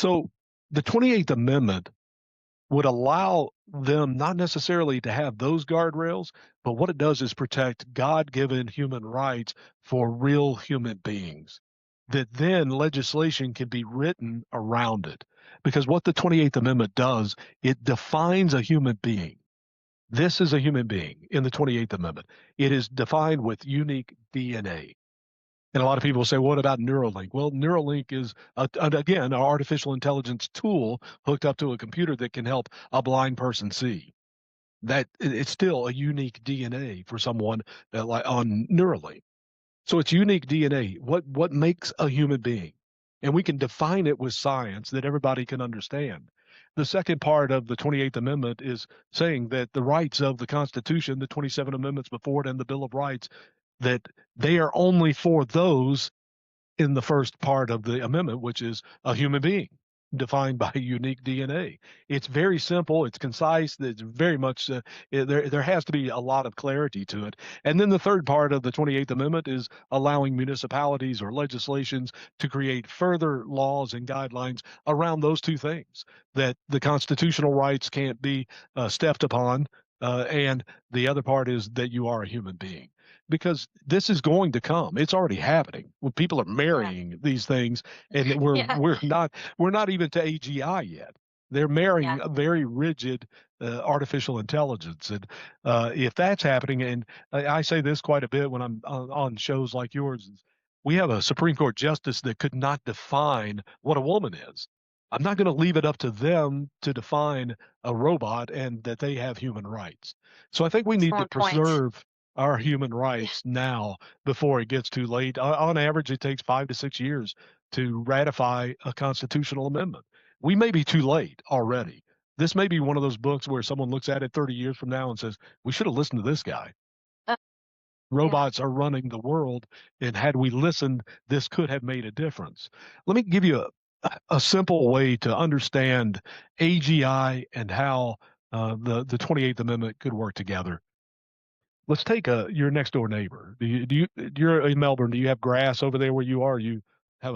So the 28th Amendment would allow them not necessarily to have those guardrails, but what it does is protect God-given human rights for real human beings. That then legislation can be written around it. Because what the 28th Amendment does, it defines a human being. This is a human being in the 28th Amendment. It is defined with unique DNA. And a lot of people say, what about Neuralink? Well, Neuralink is, again, an artificial intelligence tool hooked up to a computer that can help a blind person see. That it's still a unique DNA for someone like on Neuralink. So it's unique DNA. What makes a human being? And we can define it with science that everybody can understand. The second part of the 28th Amendment is saying that the rights of the Constitution, the 27 amendments before it, and the Bill of Rights, that they are only for those in the first part of the amendment, which is a human being defined by unique DNA. It's very simple. It's concise. It's very much there has to be a lot of clarity to it. And then the third part of the 28th Amendment is allowing municipalities or legislations to create further laws and guidelines around those two things, that the constitutional rights can't be stepped upon, and the other part is that you are a human being. Because this is going to come. It's already happening. When people are marrying these things, and we're not even to AGI yet. They're marrying a very rigid artificial intelligence, and if that's happening, and I say this quite a bit when I'm on shows like yours, we have a Supreme Court justice that could not define what a woman is. I'm not going to leave it up to them to define a robot and that they have human rights. So I think we need to preserve our human rights now before it gets too late. On average, it takes 5 to 6 years to ratify a constitutional amendment. We may be too late already. This may be one of those books where someone looks at it 30 years from now and says, we should have listened to this guy. Robots are running the world, and had we listened, this could have made a difference. Let me give you a simple way to understand AGI and how the 28th Amendment could work together. Let's take your next door neighbor. You're in Melbourne. Do you have grass over there where you are? You have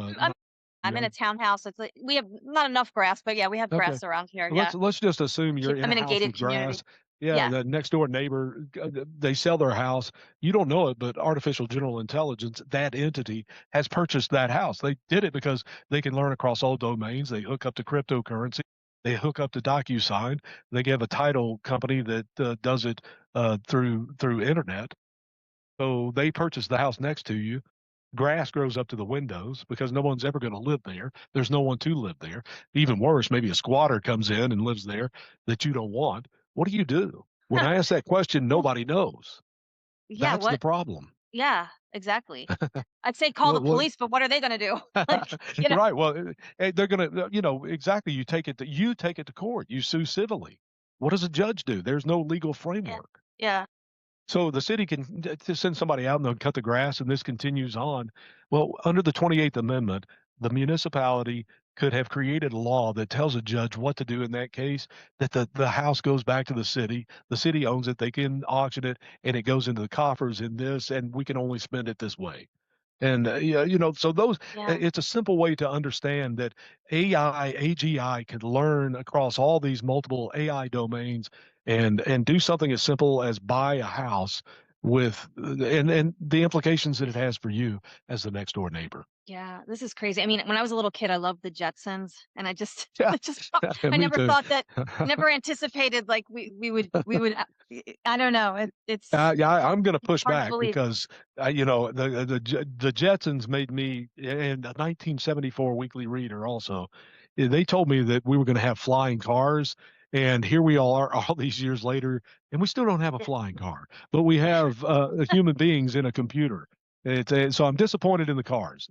I'm in a townhouse. It's we have not enough grass, but yeah, we have grass around here. Let's just assume you're in I'm in a a house gated with community. grass. Yeah, the next door neighbor, they sell their house. You don't know it, but artificial general intelligence, that entity has purchased that house. They did it because they can learn across all domains. They hook up to cryptocurrency. They hook up to DocuSign. They have a title company that does it through internet. So they purchase the house next to you. Grass grows up to the windows because no one's ever going to live there. There's no one to live there. Even worse, maybe a squatter comes in and lives there that you don't want. What do you do? When I ask that question, nobody knows. That's the problem. Yeah, exactly. I'd say call the police, but what are they going to do? Right. Well, they're going to, exactly. You take it to court. You sue civilly. What does a judge do? There's no legal framework. Yeah. So the city can just send somebody out and they'll cut the grass, and this continues on. Well, under the 28th Amendment, the municipality could have created a law that tells a judge what to do in that case, that the house goes back to the city owns it, they can auction it, and it goes into the coffers in this, and we can only spend it this way. And so it's a simple way to understand that AGI can learn across all these multiple AI domains and do something as simple as buy a house with and the implications that it has for you as the next door neighbor. Yeah, this is crazy. I mean, when I was a little kid, I loved the Jetsons, and I never anticipated like we would. I don't know. It's I'm going to push back to because the Jetsons made me in a 1974 Weekly Reader. Also, they told me that we were going to have flying cars. And here we are all these years later, and we still don't have a flying car, but we have human beings in a computer. So I'm disappointed in the cars.